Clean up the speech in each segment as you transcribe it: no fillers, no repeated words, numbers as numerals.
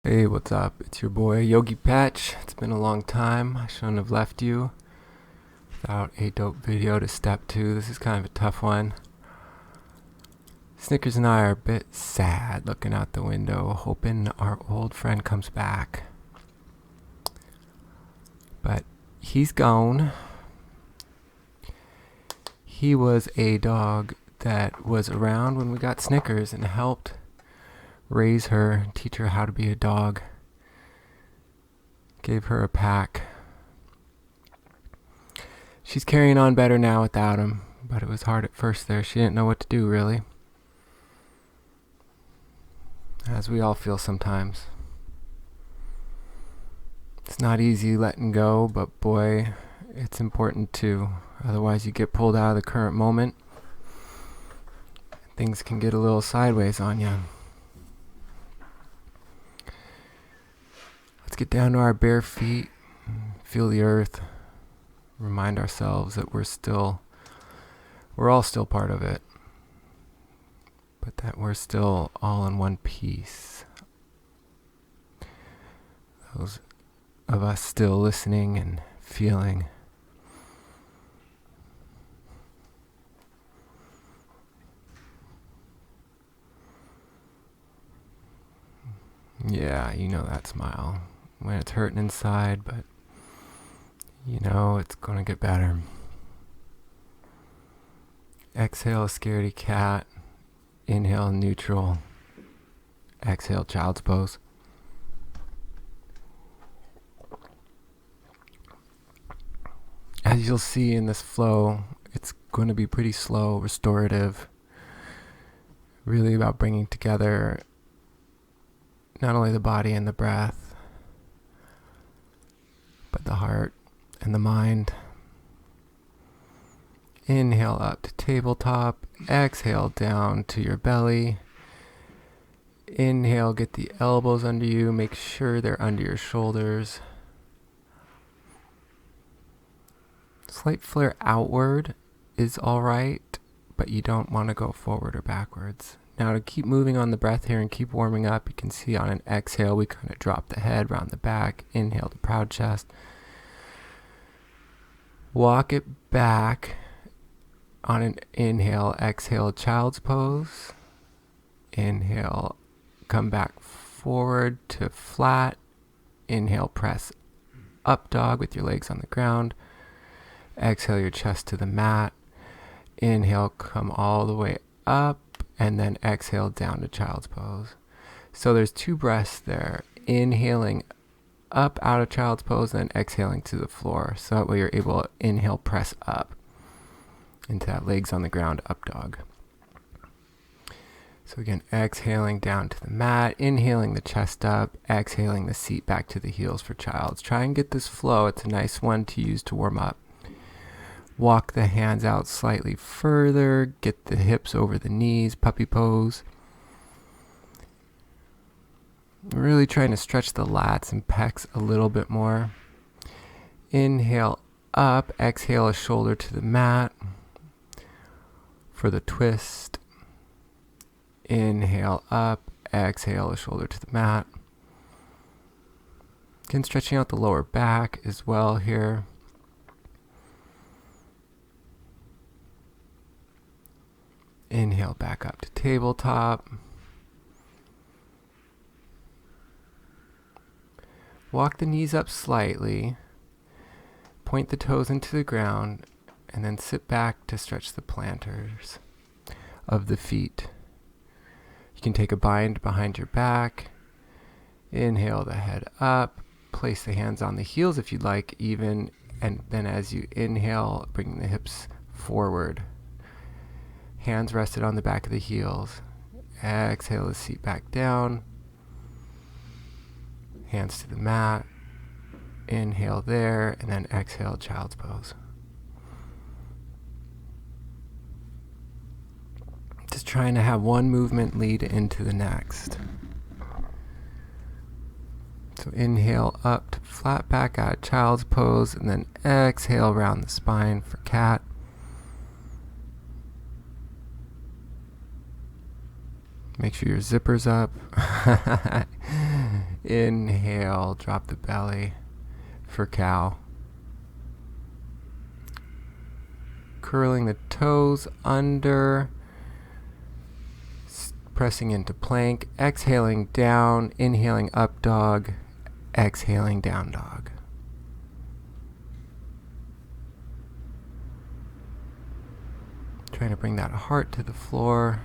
Hey, what's up? It's your boy Yogi Patch. It's been a long time. I shouldn't have left you without a dope video to step to. This is kind of a tough one. Snickers and I are a bit sad looking out the window, hoping our old friend comes back. But he's gone. He was a dog that was around when we got Snickers and helped raise her, teach her how to be a dog. Gave her a pack. She's carrying on better now without him, but it was hard at first there. She didn't know what to do, really. As we all feel sometimes. It's not easy letting go, but boy, it's important too. Otherwise you get pulled out of the current moment. Things can get a little sideways on you. Let's get down to our bare feet, feel the earth, remind ourselves that we're all still part of it, but that we're still all in one piece. Those of us still listening and feeling. Yeah, you know that smile. When it's hurting inside, but you know it's gonna get better. Exhale, scaredy cat. Inhale, neutral. Exhale, child's pose. As you'll see in this flow, it's going to be pretty slow, restorative. Really about bringing together not only the body and the breath, but the heart and the mind. Inhale up to tabletop. Exhale down to your belly. Inhale, get the elbows under you. Make sure they're under your shoulders. Slight flare outward is alright, but you don't want to go forward or backwards. Now to keep moving on the breath here and keep warming up, you can see on an exhale we kind of drop the head, round the back. Inhale to proud chest. Walk it back on an inhale, exhale, child's pose. Inhale, come back forward to flat. Inhale, press up dog with your legs on the ground. Exhale your chest to the mat. Inhale, come all the way up, and then exhale down to child's pose. So there's two breaths there. Inhaling up out of child's pose and then exhaling to the floor. So that way you're able to inhale, press up into that legs on the ground up dog. So again, exhaling down to the mat, inhaling the chest up, exhaling the seat back to the heels for child's. Try and get this flow. It's a nice one to use to warm up. Walk the hands out slightly further, get the hips over the knees, puppy pose. Really trying to stretch the lats and pecs a little bit more. Inhale up, exhale a shoulder to the mat for the twist. Inhale up, exhale a shoulder to the mat. Again, stretching out the lower back as well here. Inhale back up to tabletop. Walk the knees up slightly. Point the toes into the ground and then sit back to stretch the planters of the feet. You can take a bind behind your back. Inhale the head up. Place the hands on the heels if you'd like even. And then as you inhale, bring the hips forward. Hands rested on the back of the heels. Exhale the seat back down. Hands to the mat. Inhale there, and then exhale, child's pose. Just trying to have one movement lead into the next. So inhale up to flat back out of child's pose, and then exhale around the spine for cat. Make sure your zipper's up. Inhale, drop the belly for cow. Curling the toes under, pressing into plank, exhaling down, inhaling up dog, exhaling down dog. Trying to bring that heart to the floor.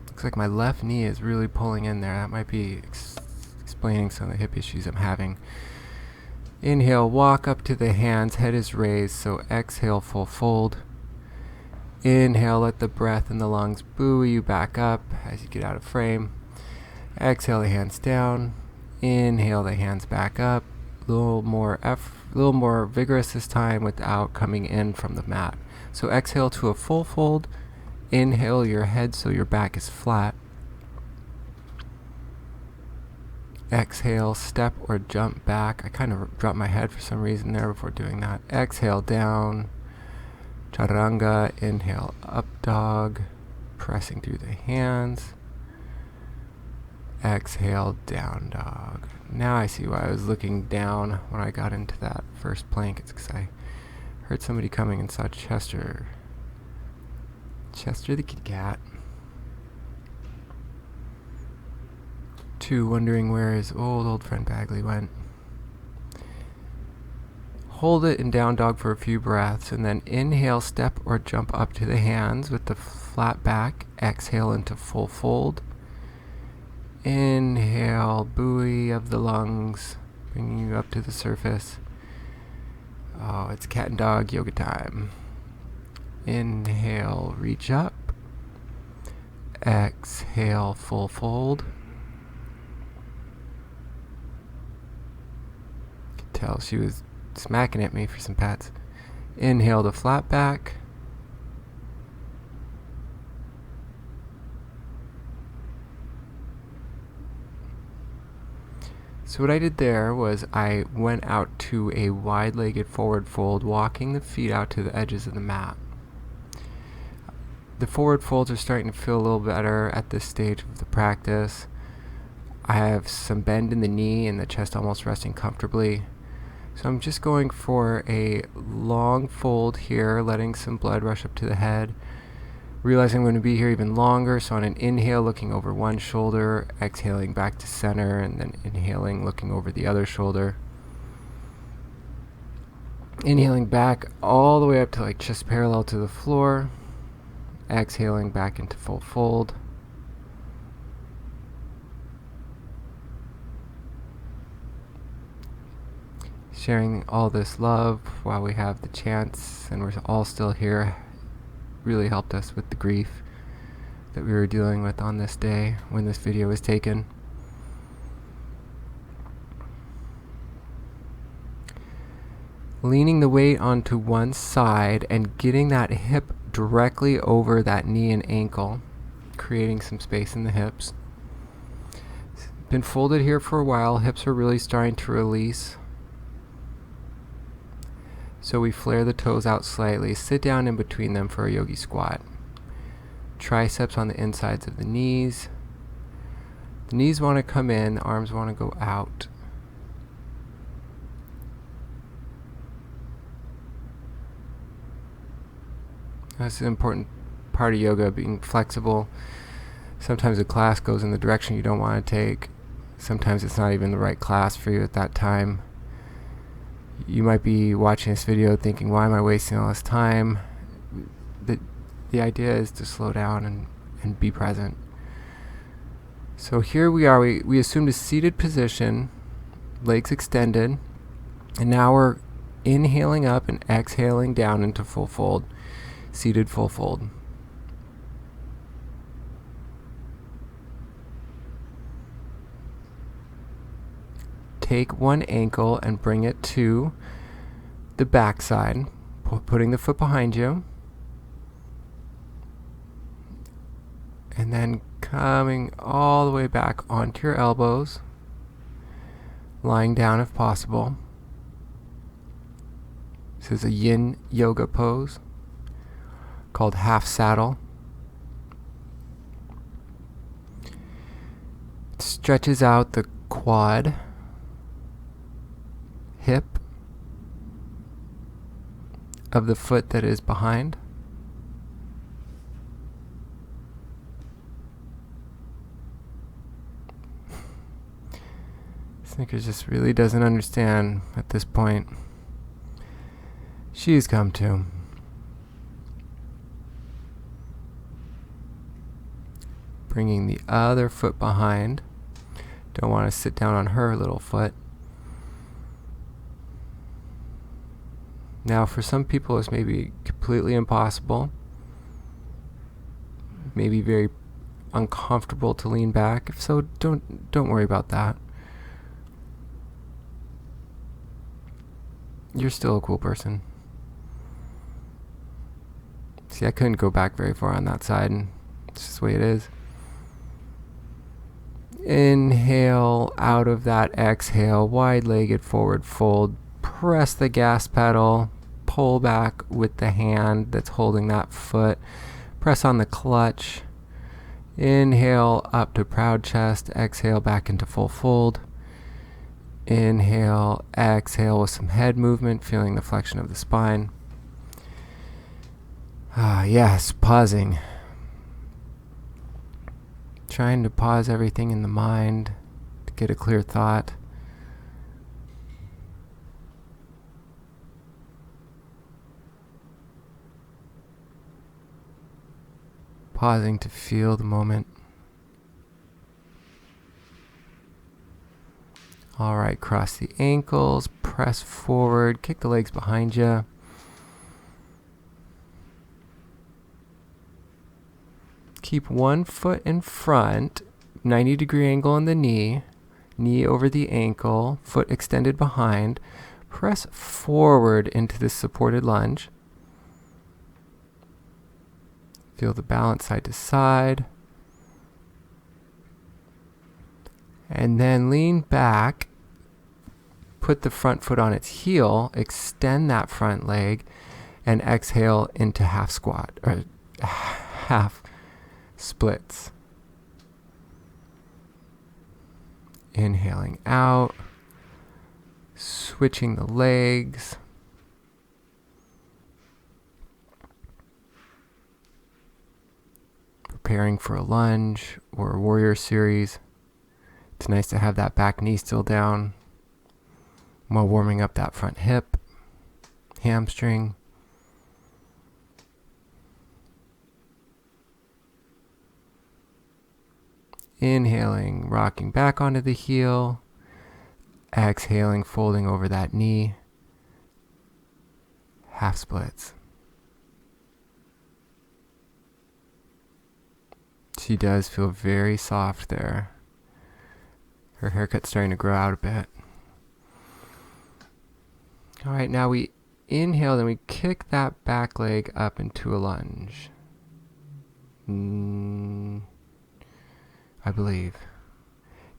Looks like my left knee is really pulling in there. That might be explaining some of the hip issues I'm having. Inhale, walk up to the hands, head is raised, so exhale, full fold. Inhale, let the breath in the lungs buoy you back up as you get out of frame. Exhale, the hands down. Inhale, the hands back up. A little more vigorous this time without coming in from the mat. So exhale to a full fold. Inhale your head so your back is flat. Exhale, step or jump back. I kind of dropped my head for some reason there before doing that. Exhale, down. Chaturanga. Inhale, up dog. Pressing through the hands. Exhale, down dog. Now I see why I was looking down when I got into that first plank. It's because I heard somebody coming and saw Chester. Chester the kitty cat. 2, wondering where his old friend Bagley went. Hold it in down dog for a few breaths, and then inhale, step or jump up to the hands with the flat back. Exhale into full fold. Inhale, buoy of the lungs, bringing you up to the surface. Oh, it's cat and dog yoga time. Inhale, reach up. Exhale, full fold. Could tell she was smacking at me for some pats. Inhale to flat back. So what I did there was I went out to a wide-legged forward fold, walking the feet out to the edges of the mat. The forward folds are starting to feel a little better at this stage of the practice. I have some bend in the knee and the chest almost resting comfortably. So I'm just going for a long fold here, letting some blood rush up to the head. Realizing I'm going to be here even longer, so on an inhale, looking over one shoulder, exhaling back to center, and then inhaling, looking over the other shoulder. Inhaling back all the way up to like chest parallel to the floor. Exhaling back into full fold. Sharing all this love while we have the chance and we're all still here really helped us with the grief that we were dealing with on this day when this video was taken. Leaning the weight onto one side and getting that hip directly over that knee and ankle, creating some space in the hips. Been folded here for a while, hips are really starting to release. So we flare the toes out slightly, sit down in between them for a Yogi Squat. Triceps on the insides of the knees. The knees want to come in, the arms want to go out. That's an important part of yoga, being flexible. Sometimes a class goes in the direction you don't want to take. Sometimes it's not even the right class for you at that time. You might be watching this video thinking, why am I wasting all this time? The idea is to slow down and be present. So here we are, we assumed a seated position, legs extended, and now we're inhaling up and exhaling down into full fold, seated full fold. Take one ankle and bring it to the back side, putting the foot behind you. And then coming all the way back onto your elbows, lying down if possible. This is a yin yoga pose. called half saddle. It stretches out the quad, hip of the foot that is behind. Snickers just really doesn't understand at this point. She's come to. Bringing the other foot behind. Don't want to sit down on her little foot. Now, for some people, it's maybe completely impossible. Maybe very uncomfortable to lean back. If so, don't worry about that. You're still a cool person. See, I couldn't go back very far on that side, and it's just the way it is. Inhale out of that exhale, wide-legged forward fold. Press the gas pedal, pull back with the hand that's holding that foot. Press on the clutch. Inhale up to proud chest, exhale back into full fold. Inhale, exhale with some head movement, feeling the flexion of the spine. Yes, pausing. Trying to pause everything in the mind to get a clear thought. Pausing to feel the moment. All right, cross the ankles, press forward, kick the legs behind you. Keep one foot in front, 90-degree angle on the knee, knee over the ankle, foot extended behind. Press forward into this supported lunge. Feel the balance side to side. And then lean back, put the front foot on its heel, extend that front leg, and exhale into half squat, or half splits. Inhaling out, switching the legs. Preparing for a lunge or a warrior series. It's nice to have that back knee still down while warming up that front hip, hamstring. Inhaling, rocking back onto the heel. Exhaling, folding over that knee. Half splits. She does feel very soft there. Her haircut's starting to grow out a bit. All right, now we inhale, then we kick that back leg up into a lunge. I believe.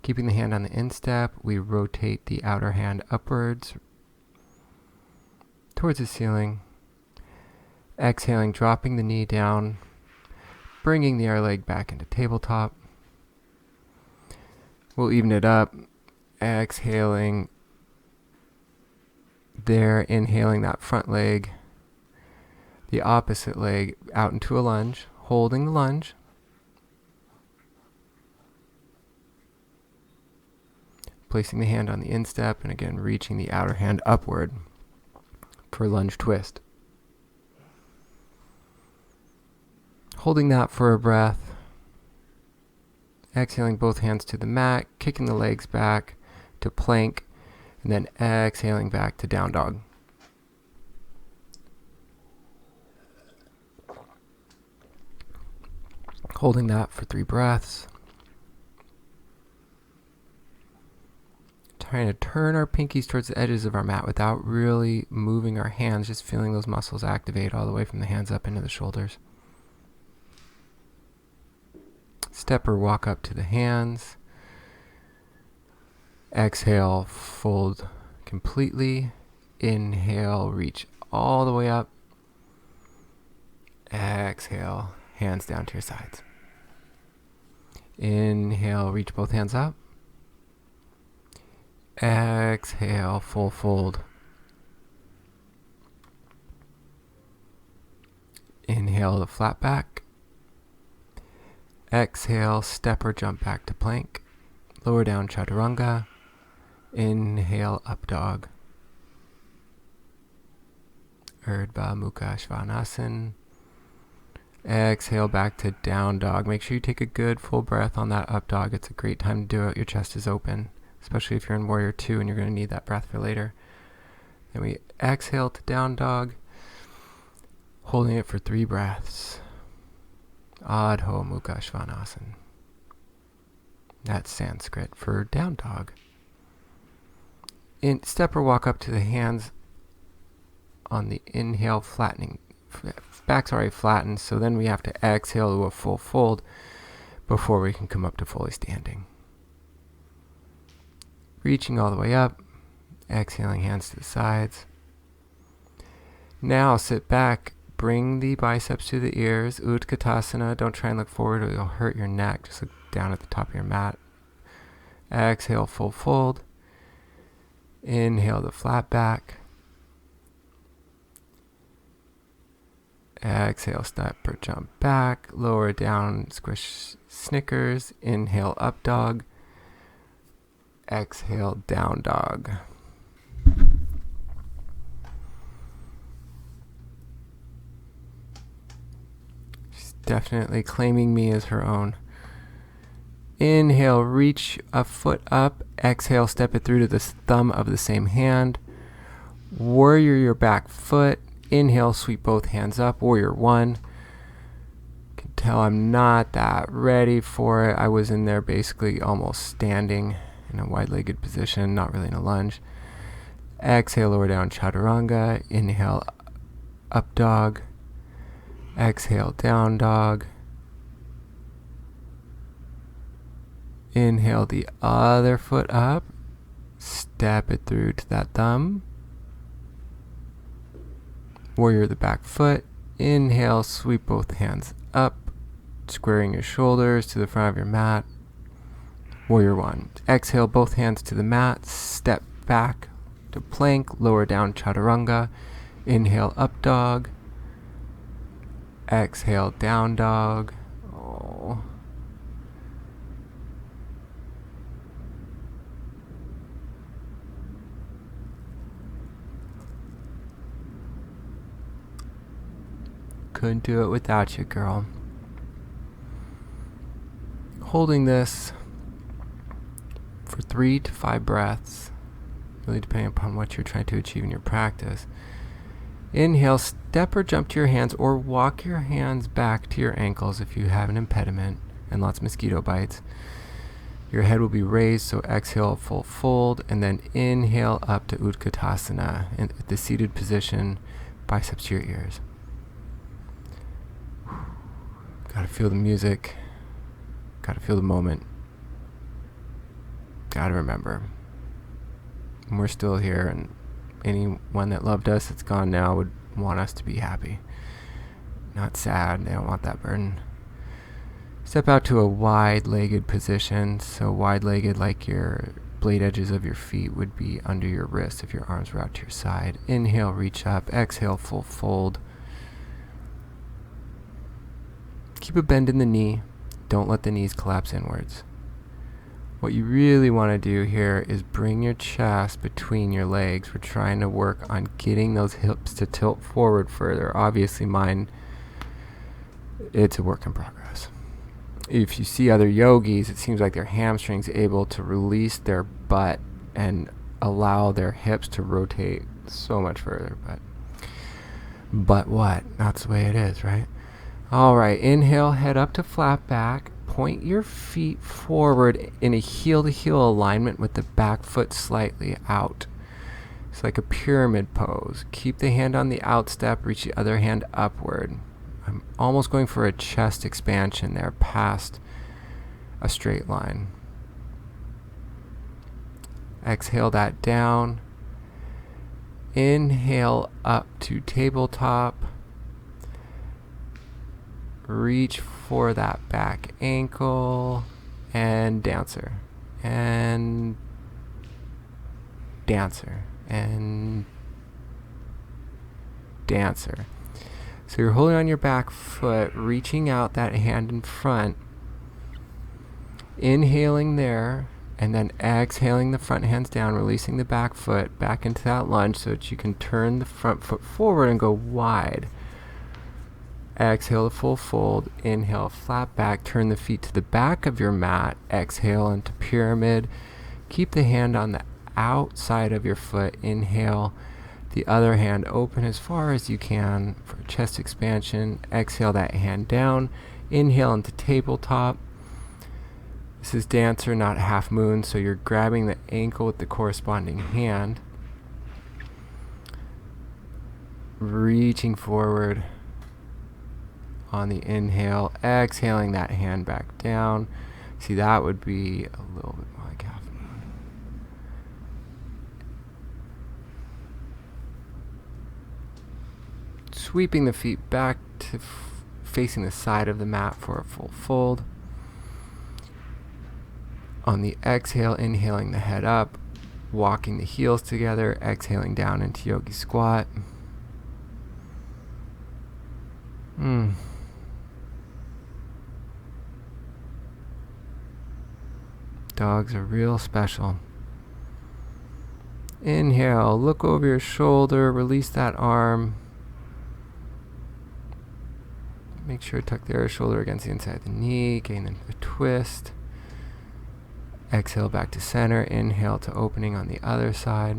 Keeping the hand on the instep, we rotate the outer hand upwards towards the ceiling. Exhaling, dropping the knee down, bringing the other leg back into tabletop. We'll even it up. Exhaling there, inhaling that front leg, the opposite leg out into a lunge, holding the lunge. Placing the hand on the instep and again reaching the outer hand upward for lunge twist. Holding that for a breath. Exhaling both hands to the mat, kicking the legs back to plank, and then exhaling back to down dog. Holding that for 3 breaths. Trying to turn our pinkies towards the edges of our mat without really moving our hands, just feeling those muscles activate all the way from the hands up into the shoulders. Step or walk up to the hands. Exhale, fold completely. Inhale, reach all the way up. Exhale, exhale, hands down to your sides. Inhale, reach both hands up. Exhale, full fold. Inhale to flat back. Exhale, step or jump back to plank. Lower down chaturanga. Inhale, up dog. Urdhva Mukha Svanasana. Exhale back to down dog. Make sure you take a good full breath on that up dog. It's a great time to do it. Your chest is open, especially if you're in warrior 2 and you're going to need that breath for later. Then we exhale to down dog, holding it for 3 breaths. Adho Mukha Svanasana. That's Sanskrit for down dog. Step or walk up to the hands on the inhale, flattening. Back's already flattened, so then we have to exhale to a full fold before we can come up to fully standing. Reaching all the way up, exhaling hands to the sides. Now sit back, bring the biceps to the ears, Utkatasana. Don't try and look forward or you'll hurt your neck. Just look down at the top of your mat. Exhale, full fold. Inhale to flat back. Exhale, step or jump back. Lower down, squish Snickers. Inhale, up dog. Exhale, down dog. She's definitely claiming me as her own. Inhale, reach a foot up. Exhale, step it through to the thumb of the same hand. Warrior your back foot. Inhale, sweep both hands up. Warrior 1. You can tell I'm not that ready for it. I was in there basically almost standing in a wide-legged position, not really in a lunge. Exhale, lower down chaturanga. Inhale, up dog. Exhale, down dog. Inhale the other foot up. Step it through to that thumb. Warrior the back foot. Inhale, sweep both hands up, squaring your shoulders to the front of your mat. Warrior 1. Exhale, both hands to the mat. Step back to plank. Lower down chaturanga. Inhale, up dog. Exhale, down dog. Oh. Couldn't do it without you, girl. Holding this for 3 to 5 breaths, really depending upon what you're trying to achieve in your practice. Inhale, step or jump to your hands or walk your hands back to your ankles if you have an impediment and lots of mosquito bites. Your head will be raised, so exhale, full fold, and then inhale up to Utkatasana in the seated position, biceps to your ears. Gotta feel the music. Gotta feel the moment. Gotta remember. And we're still here, and anyone that loved us that's gone now would want us to be happy. Not sad. They don't want that burden. Step out to a wide-legged position. So wide-legged like your blade edges of your feet would be under your wrists if your arms were out to your side. Inhale, reach up. Exhale, full fold. Keep a bend in the knee. Don't let the knees collapse inwards. What you really want to do here is bring your chest between your legs. We're trying to work on getting those hips to tilt forward further. Obviously mine, it's a work in progress. If you see other yogis, it seems like their hamstrings able to release their butt and allow their hips to rotate so much further. But what? That's the way it is, right? All right, inhale, head up to flat back. Point your feet forward in a heel-to-heel alignment with the back foot slightly out. It's like a pyramid pose. Keep the hand on the outstep, reach the other hand upward. I'm almost going for a chest expansion there, past a straight line. Exhale that down. Inhale up to tabletop. Reach for that back ankle and dancer. And dancer. And dancer. So you're holding on your back foot, reaching out that hand in front, inhaling there, and then exhaling the front hands down, releasing the back foot back into that lunge so that you can turn the front foot forward and go wide. Exhale to full fold, inhale, flat back, turn the feet to the back of your mat, exhale into pyramid. Keep the hand on the outside of your foot, inhale. The other hand open as far as you can for chest expansion. Exhale that hand down. Inhale into tabletop. This is dancer, not half moon, so you're grabbing the ankle with the corresponding hand. Reaching forward on the inhale. Exhaling that hand back down. See, that would be a little bit more like half moon. Sweeping the feet back to facing the side of the mat for a full fold. On the exhale, inhaling the head up, walking the heels together, exhaling down into Yogi Squat. Dogs are real special. Inhale, look over your shoulder, release that arm. Make sure to tuck the other shoulder against the inside of the knee, gain a twist. Exhale back to center, inhale to opening on the other side.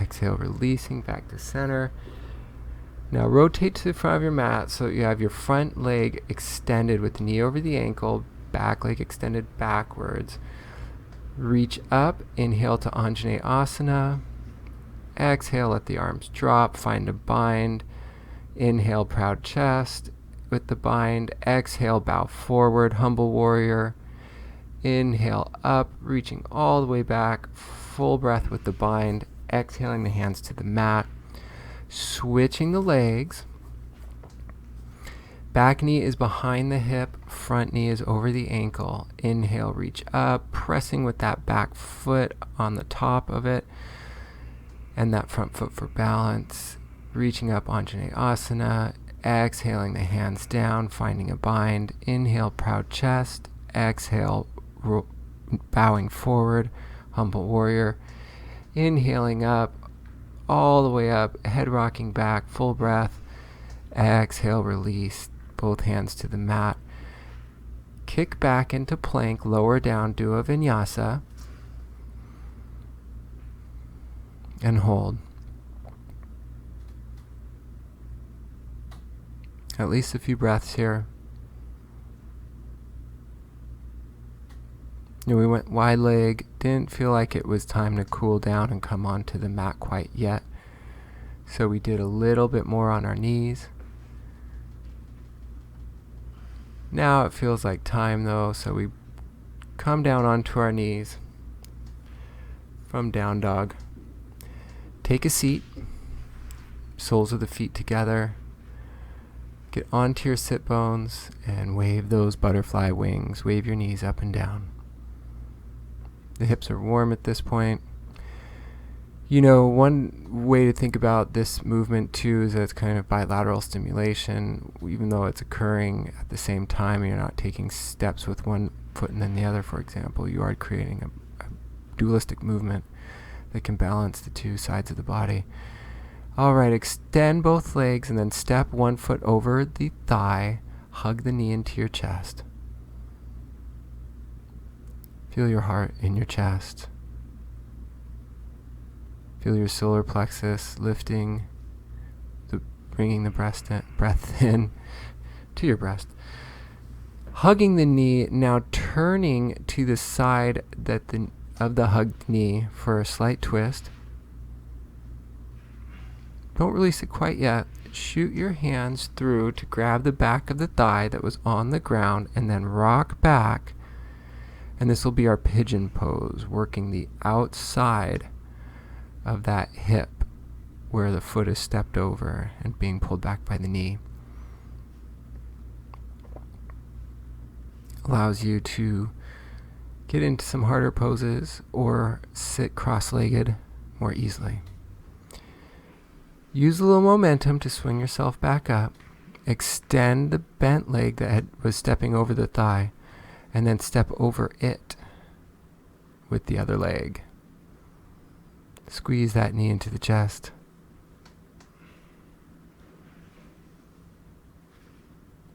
Exhale, releasing back to center. Now rotate to the front of your mat so you have your front leg extended with the knee over the ankle, back leg extended backwards. Reach up, inhale to Anjaneyasana. Exhale, let the arms drop, find a bind. Inhale, proud chest with the bind. Exhale, bow forward, humble warrior. Inhale up, reaching all the way back, full breath with the bind. Exhaling the hands to the mat. Switching the legs. Back knee is behind the hip, front knee is over the ankle. Inhale, reach up, pressing with that back foot on the top of it, and that front foot for balance. Reaching up, Anjaneyasana. Exhaling the hands down, finding a bind. Inhale, proud chest. Exhale, bowing forward, humble warrior. Inhaling up, all the way up, head rocking back, full breath. Exhale, release, both hands to the mat. Kick back into plank, lower down, do a vinyasa. And hold. At least a few breaths here. We went wide leg, didn't feel like it was time to cool down and come onto the mat quite yet. So we did a little bit more on our knees. Now it feels like time though, so we come down onto our knees from down dog. Take a seat, soles of the feet together. Get onto your sit bones and wave those butterfly wings. Wave your knees up and down. The hips are warm at this point. You know, one way to think about this movement too is that it's kind of bilateral stimulation. Even though it's occurring at the same time, you're not taking steps with one foot and then the other, for example. You are creating a dualistic movement that can balance the two sides of the body. All right, extend both legs and then step one foot over the thigh. Hug the knee into your chest. Feel your heart in your chest. Feel your solar plexus lifting, bringing the breath in to your breast. Hugging the knee, now turning to the side of the hugged knee for a slight twist. Don't release it quite yet. Shoot your hands through to grab the back of the thigh that was on the ground and then rock back. And this will be our pigeon pose, working the outside of that hip where the foot is stepped over and being pulled back by the knee. Allows you to get into some harder poses or sit cross-legged more easily. Use a little momentum to swing yourself back up. Extend the bent leg that was stepping over the thigh, and then step over it with the other leg. Squeeze that knee into the chest.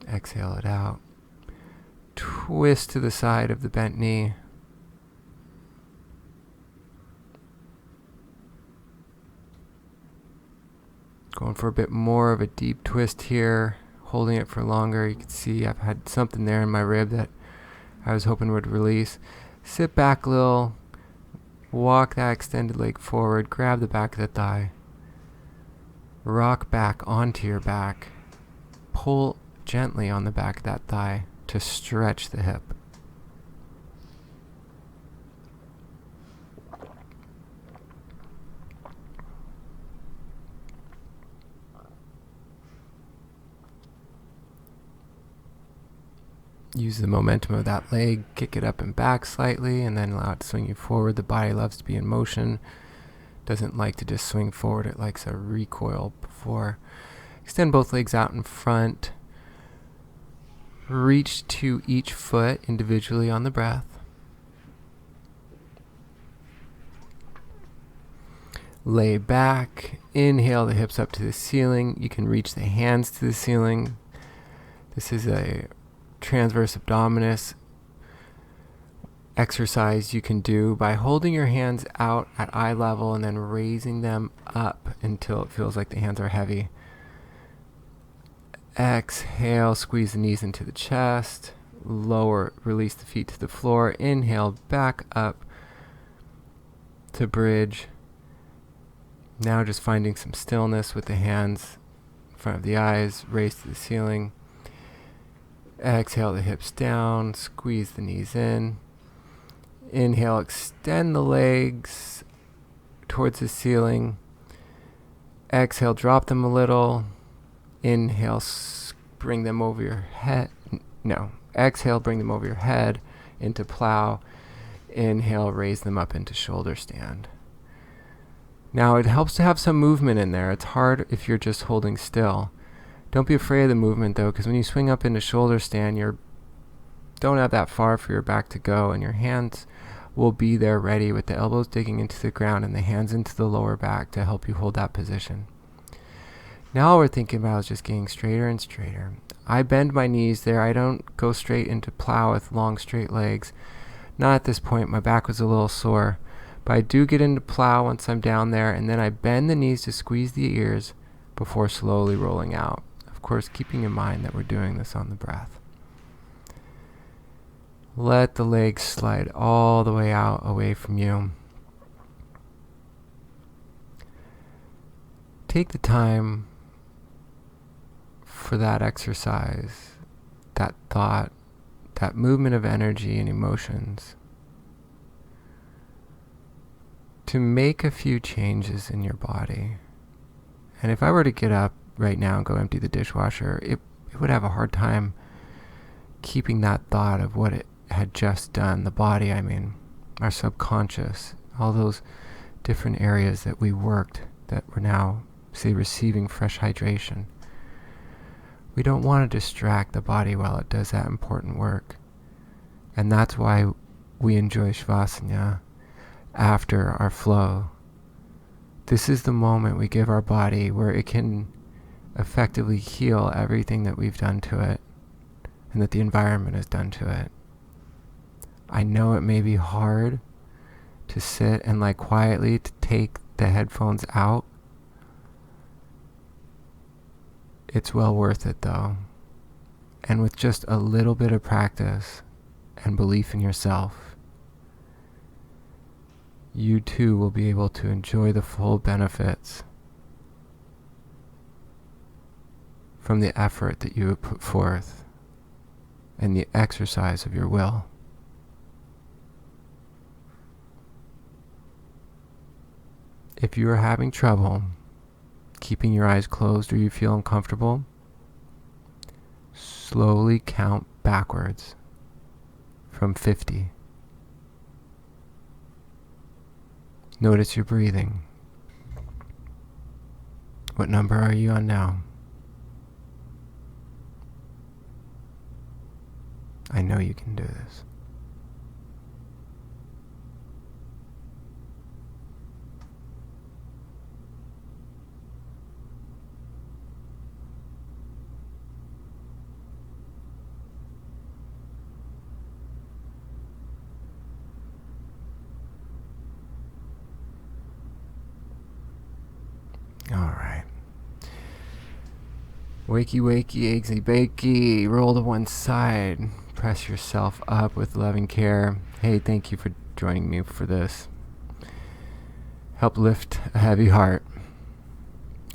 Exhale it out. Twist to the side of the bent knee. Going for a bit more of a deep twist here, holding it for longer. You can see I've had something there in my rib that I was hoping would release. Sit back a little, walk that extended leg forward, grab the back of the thigh, rock back onto your back, pull gently on the back of that thigh to stretch the hip. Use the momentum of that leg, kick it up and back slightly, and then allow it to swing you forward. The body loves to be in motion. Doesn't like to just swing forward. It likes a recoil before. Extend both legs out in front. Reach to each foot individually on the breath. Lay back. Inhale the hips up to the ceiling. You can reach the hands to the ceiling. This is a transverse abdominis exercise you can do by holding your hands out at eye level and then raising them up until it feels like the hands are heavy. Exhale, squeeze the knees into the chest. Lower, release the feet to the floor. Inhale, back up to bridge. Now just finding some stillness with the hands in front of the eyes, raise to the ceiling. Exhale the hips down, squeeze the knees in. Inhale, extend the legs towards the ceiling. Exhale, drop them a little. Inhale, bring them over your head. Exhale, bring them over your head into plow. Inhale, raise them up into shoulder stand. Now it helps to have some movement in there. It's hard if you're just holding still. Don't be afraid of the movement though, because when you swing up into shoulder stand, you don't have that far for your back to go, and your hands will be there ready with the elbows digging into the ground and the hands into the lower back to help you hold that position. Now all we're thinking about is just getting straighter and straighter. I bend my knees there. I don't go straight into plow with long straight legs. Not at this point. My back was a little sore. But I do get into plow once I'm down there, and then I bend the knees to squeeze the ears before slowly rolling out. Of course, keeping in mind that we're doing this on the breath. Let the legs slide all the way out away from you. Take the time for that exercise, that thought, that movement of energy and emotions, to make a few changes in your body. And if I were to get up right now and go empty the dishwasher, it would have a hard time keeping that thought of what it had just done. The body, I mean, our subconscious, all those different areas that we worked that we're now, say, receiving fresh hydration. We don't want to distract the body while it does that important work. And that's why we enjoy Shavasana after our flow. This is the moment we give our body where it can effectively heal everything that we've done to it and that the environment has done to it. I know it may be hard to sit and quietly to take the headphones out. It's well worth it though. And with just a little bit of practice and belief in yourself, you too will be able to enjoy the full benefits from the effort that you have put forth and the exercise of your will. If you are having trouble keeping your eyes closed or you feel uncomfortable, slowly count backwards from 50. Notice your breathing. What number are you on now? I know you can do this. All right. Wakey, wakey, eggsy, bakey. Roll to one side. Press yourself up with loving care. Hey, thank you for joining me for this. Help lift a heavy heart.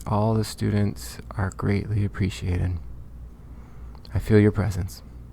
All the students are greatly appreciated. I feel your presence.